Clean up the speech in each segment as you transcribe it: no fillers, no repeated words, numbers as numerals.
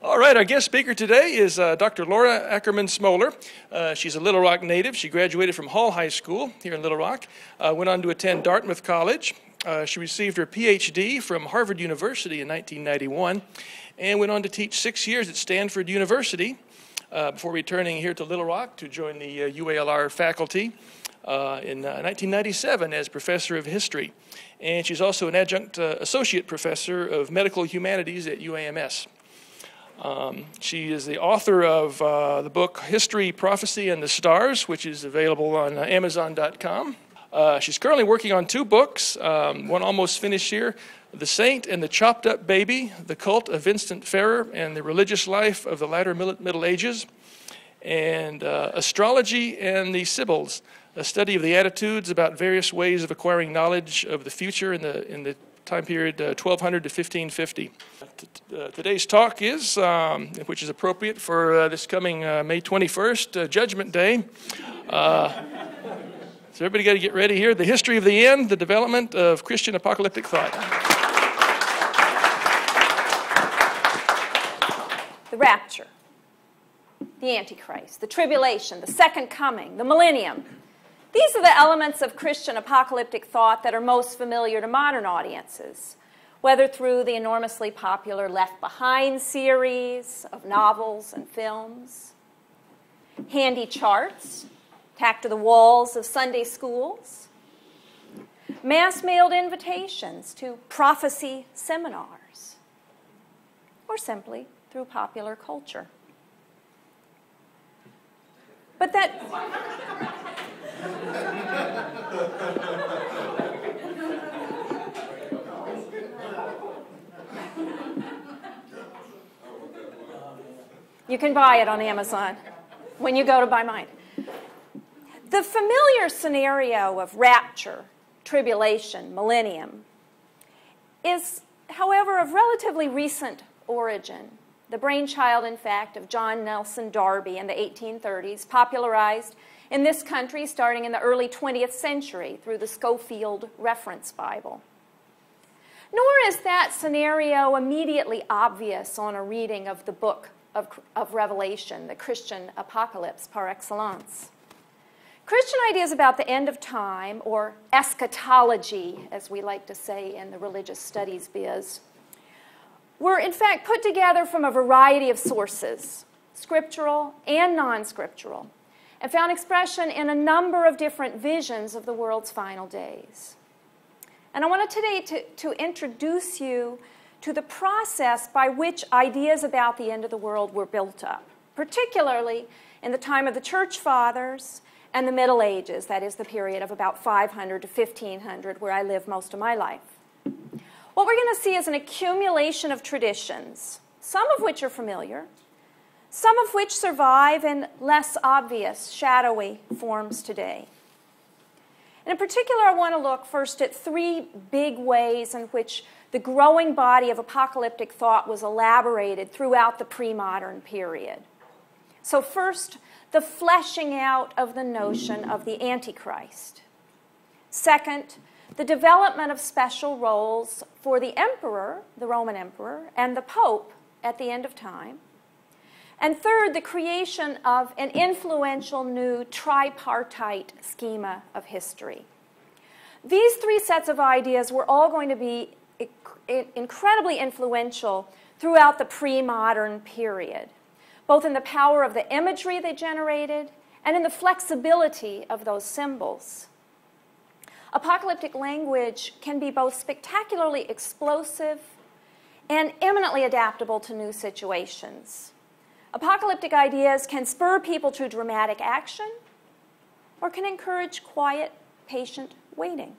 All right, our guest speaker today is Dr. Laura Ackerman Smoller. She's a Little Rock native. She graduated from Hall High School here in Little Rock, went on to attend Dartmouth College. She received her PhD from Harvard University in 1991 and went on to teach 6 years at Stanford University before returning here to Little Rock to join the UALR faculty in 1997 as professor of history. And she's also an adjunct associate professor of medical humanities at UAMS. She is the author of the book History, Prophecy, and the Stars, which is available on Amazon.com. She's currently working on 2 books, one almost finished here, The Saint and the Chopped Up Baby, The Cult of Vincent Ferrer and the Religious Life of the Latter Middle Ages, and Astrology and the Sibyls, a study of the attitudes about various ways of acquiring knowledge of the future in the time period 1200 to 1550. Today's talk is, which is appropriate for this coming May 21st, Judgment Day. So everybody got to get ready here. The history of the end, the development of Christian apocalyptic thought. The rapture, the Antichrist, the tribulation, the second coming, the millennium. These are the elements of Christian apocalyptic thought that are most familiar to modern audiences, whether through the enormously popular Left Behind series of novels and films, handy charts tacked to the walls of Sunday schools, mass-mailed invitations to prophecy seminars, or simply through popular culture. But that... You can buy it on Amazon when you go to buy mine. The familiar scenario of rapture, tribulation, millennium is, however, of relatively recent origin. The brainchild, in fact, of John Nelson Darby in the 1830s, popularized in this country starting in the early 20th century through the Schofield Reference Bible. Nor is that scenario immediately obvious on a reading of the book of Revelation, the Christian apocalypse par excellence. Christian ideas about the end of time, or eschatology, as we like to say in the religious studies biz, were in fact put together from a variety of sources, scriptural and non-scriptural, and found expression in a number of different visions of the world's final days. And I wanted today to introduce you to the process by which ideas about the end of the world were built up, particularly in the time of the Church Fathers and the Middle Ages, that is the period of about 500 to 1500, where I lived most of my life. What we're going to see is an accumulation of traditions, some of which are familiar, some of which survive in less obvious, shadowy forms today. And in particular, I want to look first at 3 big ways in which the growing body of apocalyptic thought was elaborated throughout the pre-modern period. So first, the fleshing out of the notion of the Antichrist. Second, the development of special roles for the emperor, the Roman emperor, and the pope at the end of time. And third, the creation of an influential new tripartite schema of history. These 3 sets of ideas were all going to be incredibly influential throughout the pre-modern period, both in the power of the imagery they generated and in the flexibility of those symbols. Apocalyptic language can be both spectacularly explosive and eminently adaptable to new situations. Apocalyptic ideas can spur people to dramatic action or can encourage quiet, patient waiting.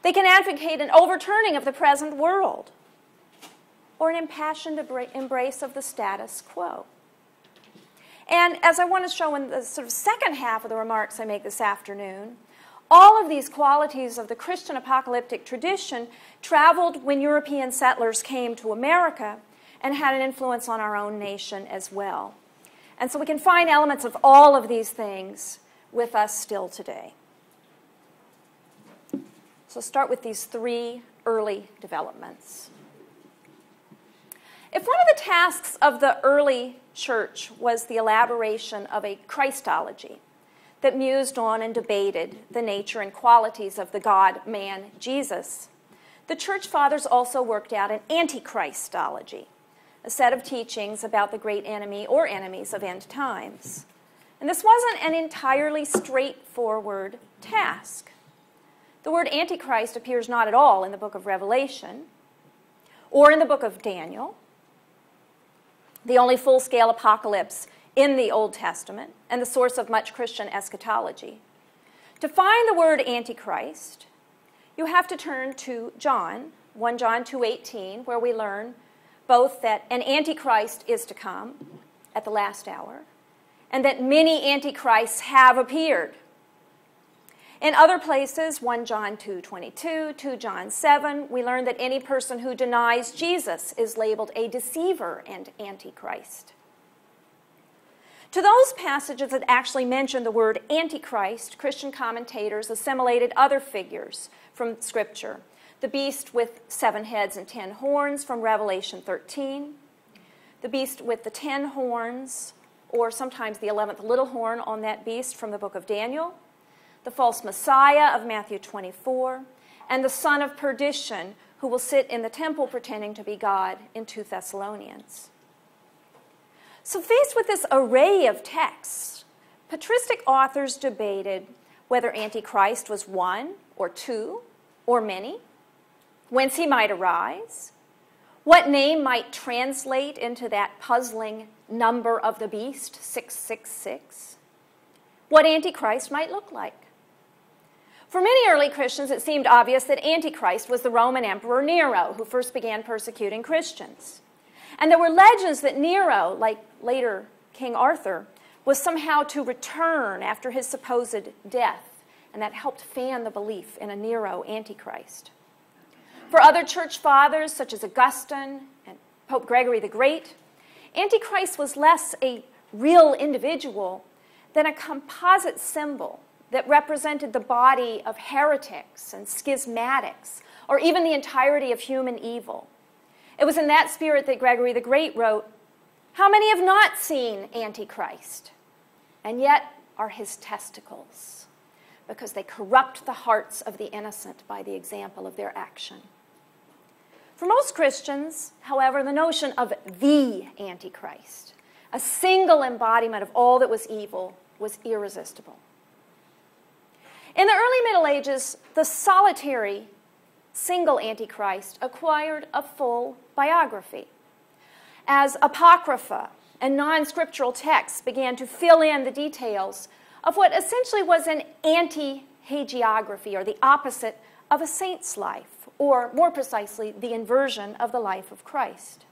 They can advocate an overturning of the present world or an impassioned embrace of the status quo. And as I want to show in the sort of second half of the remarks I make this afternoon, all of these qualities of the Christian apocalyptic tradition traveled when European settlers came to America and had an influence on our own nation as well. And so we can find elements of all of these things with us still today. So start with these 3 early developments. If one of the tasks of the early church was the elaboration of a Christology that mused on and debated the nature and qualities of the God-man Jesus, the church fathers also worked out an antichristology, a set of teachings about the great enemy or enemies of end times. And this wasn't an entirely straightforward task. The word Antichrist appears not at all in the book of Revelation or in the book of Daniel, the only full-scale apocalypse in the Old Testament and the source of much Christian eschatology. To find the word Antichrist, you have to turn to John, 1 John 2:18, where we learn both that an Antichrist is to come at the last hour and that many Antichrists have appeared. In other places, 1 John 2:22, 2 John 7, we learn that any person who denies Jesus is labeled a deceiver and Antichrist. To those passages that actually mention the word Antichrist, Christian commentators assimilated other figures from Scripture. The beast with 7 heads and 10 horns from Revelation 13, the beast with the 10 horns, or sometimes the 11th little horn on that beast from the book of Daniel, the false Messiah of Matthew 24, and the son of perdition who will sit in the temple pretending to be God in 2 Thessalonians. So faced with this array of texts, patristic authors debated whether Antichrist was one or two or many, whence he might arise, what name might translate into that puzzling number of the beast, 666, what Antichrist might look like. For many early Christians, it seemed obvious that Antichrist was the Roman Emperor Nero, who first began persecuting Christians. And there were legends that Nero, like later King Arthur, was somehow to return after his supposed death, and that helped fan the belief in a Nero Antichrist. For other church fathers, such as Augustine and Pope Gregory the Great, Antichrist was less a real individual than a composite symbol that represented the body of heretics and schismatics, or even the entirety of human evil. It was in that spirit that Gregory the Great wrote, "How many have not seen Antichrist, and yet are his testicles, because they corrupt the hearts of the innocent by the example of their action." For most Christians, however, the notion of the Antichrist, a single embodiment of all that was evil, was irresistible. In the early Middle Ages, the solitary single Antichrist acquired a full biography, as apocrypha and non-scriptural texts began to fill in the details of what essentially was an anti-hagiography, or the opposite of a saint's life, or more precisely, the inversion of the life of Christ.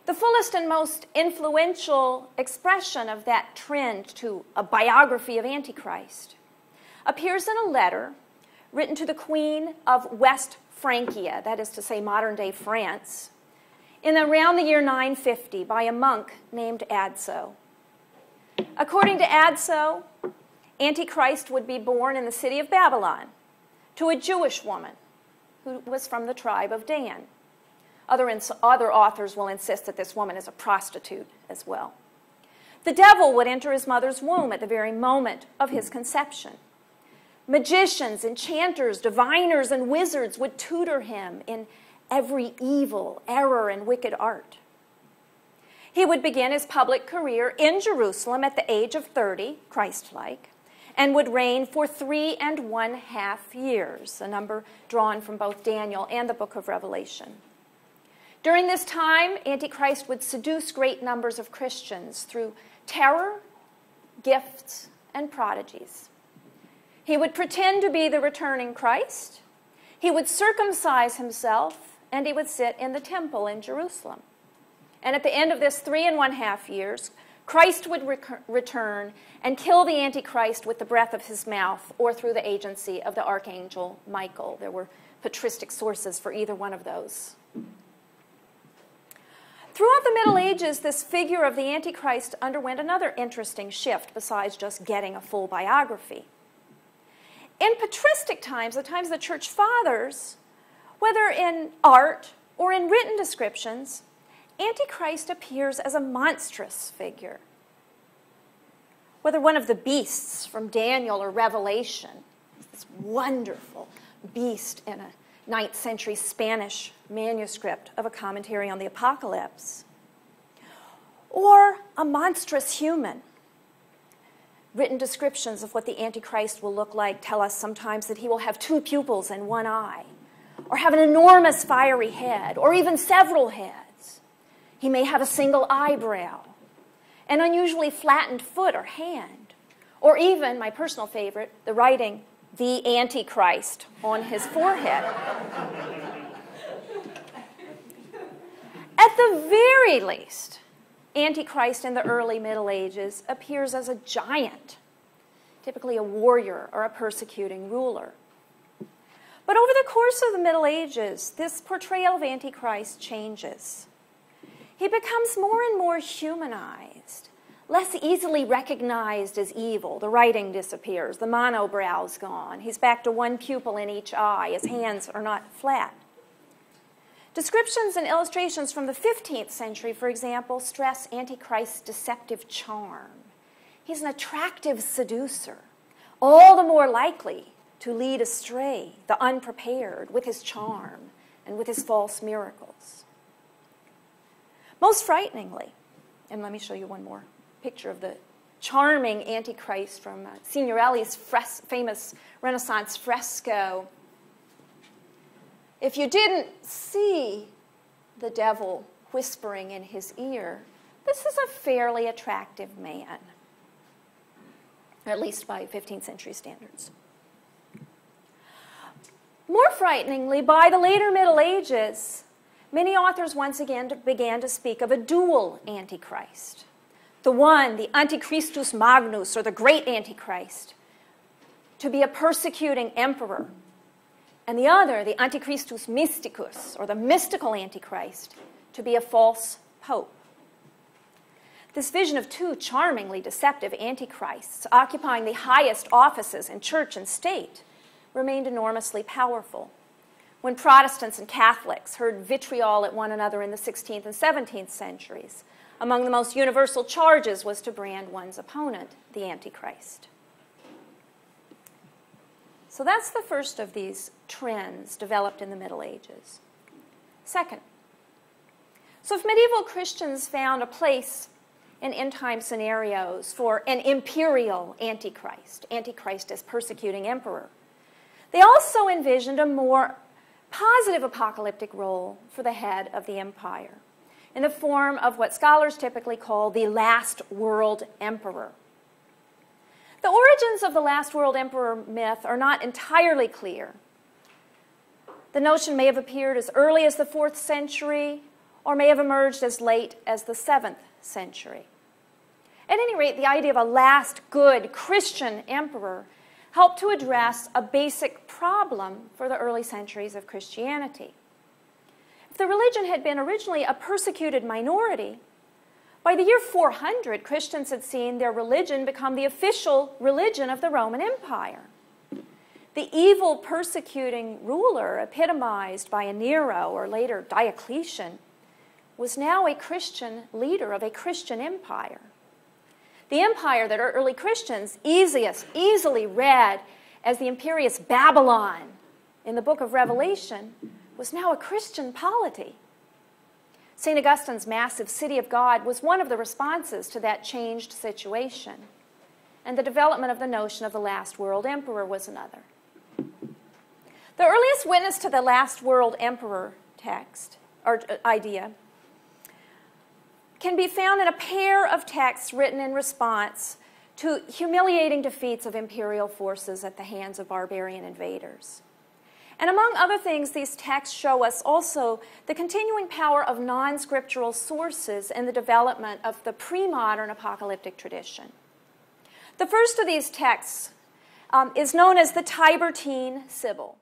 The fullest and most influential expression of that trend to a biography of Antichrist appears in a letter written to the Queen of West Francia, that is to say modern-day France, in around the year 950 by a monk named Adso. According to Adso, Antichrist would be born in the city of Babylon to a Jewish woman who was from the tribe of Dan. Other authors will insist that this woman is a prostitute as well. The devil would enter his mother's womb at the very moment of his conception. Magicians, enchanters, diviners, and wizards would tutor him in every evil, error, and wicked art. He would begin his public career in Jerusalem at the age of 30, Christ-like, and would reign for 3.5 years, a number drawn from both Daniel and the book of Revelation. During this time, Antichrist would seduce great numbers of Christians through terror, gifts, and prodigies. He would pretend to be the returning Christ, he would circumcise himself, and he would sit in the temple in Jerusalem. And at the end of this 3.5 years, Christ would return and kill the Antichrist with the breath of his mouth or through the agency of the archangel Michael. There were patristic sources for either one of those. Throughout the Middle Ages, this figure of the Antichrist underwent another interesting shift besides just getting a full biography. In patristic times, the times of the church fathers, Whether in art or in written descriptions, Antichrist appears as a monstrous figure. Whether one of the beasts from Daniel or Revelation, this wonderful beast in a 9th century Spanish manuscript of a commentary on the Apocalypse, or a monstrous human. Written descriptions of what the Antichrist will look like tell us sometimes that he will have 2 pupils and 1 eye, or have an enormous fiery head, or even several heads. He may have a single eyebrow, an unusually flattened foot or hand, or even, my personal favorite, the writing, "The Antichrist," on his forehead. At the very least, Antichrist in the early Middle Ages appears as a giant, typically a warrior or a persecuting ruler. But over the course of the Middle Ages, this portrayal of Antichrist changes. He becomes more and more humanized, less easily recognized as evil. The writing disappears, the monobrow's gone. He's back to 1 pupil in each eye. His hands are not flat. Descriptions and illustrations from the 15th century, for example, stress Antichrist's deceptive charm. He's an attractive seducer, all the more likely to lead astray the unprepared with his charm and with his false miracles. Most frighteningly, and let me show you one more picture of the charming Antichrist from Signorelli's famous Renaissance fresco. If you didn't see the devil whispering in his ear, this is a fairly attractive man, at least by 15th century standards. More frighteningly, by the later Middle Ages, many authors once again began to speak of a dual Antichrist. The one, the Antichristus Magnus, or the great Antichrist, to be a persecuting emperor. And the other, the Antichristus Mysticus, or the mystical Antichrist, to be a false pope. This vision of 2 charmingly deceptive Antichrists occupying the highest offices in church and state remained enormously powerful. When Protestants and Catholics heard vitriol at one another in the 16th and 17th centuries, among the most universal charges was to brand one's opponent, the Antichrist. So that's the first of these trends developed in the Middle Ages. Second, so if medieval Christians found a place in end-time scenarios for an imperial Antichrist, Antichrist as persecuting emperor, they also envisioned a more positive apocalyptic role for the head of the empire, in the form of what scholars typically call the last world emperor. The origins of the last world emperor myth are not entirely clear. The notion may have appeared as early as the 4th century or may have emerged as late as the 7th century. At any rate, the idea of a last good Christian emperor helped to address a basic problem for the early centuries of Christianity. If the religion had been originally a persecuted minority, by the year 400, Christians had seen their religion become the official religion of the Roman Empire. The evil persecuting ruler, epitomized by a Nero or later Diocletian, was now a Christian leader of a Christian empire. The empire that early Christians easily read as the imperious Babylon in the book of Revelation was now a Christian polity. St. Augustine's massive City of God was one of the responses to that changed situation, and the development of the notion of the last world emperor was another. The earliest witness to the last world emperor text, or idea, can be found in a pair of texts written in response to humiliating defeats of imperial forces at the hands of barbarian invaders. And among other things, these texts show us also the continuing power of non-scriptural sources in the development of the pre-modern apocalyptic tradition. The first of these texts is known as the Tiburtine Sibyl.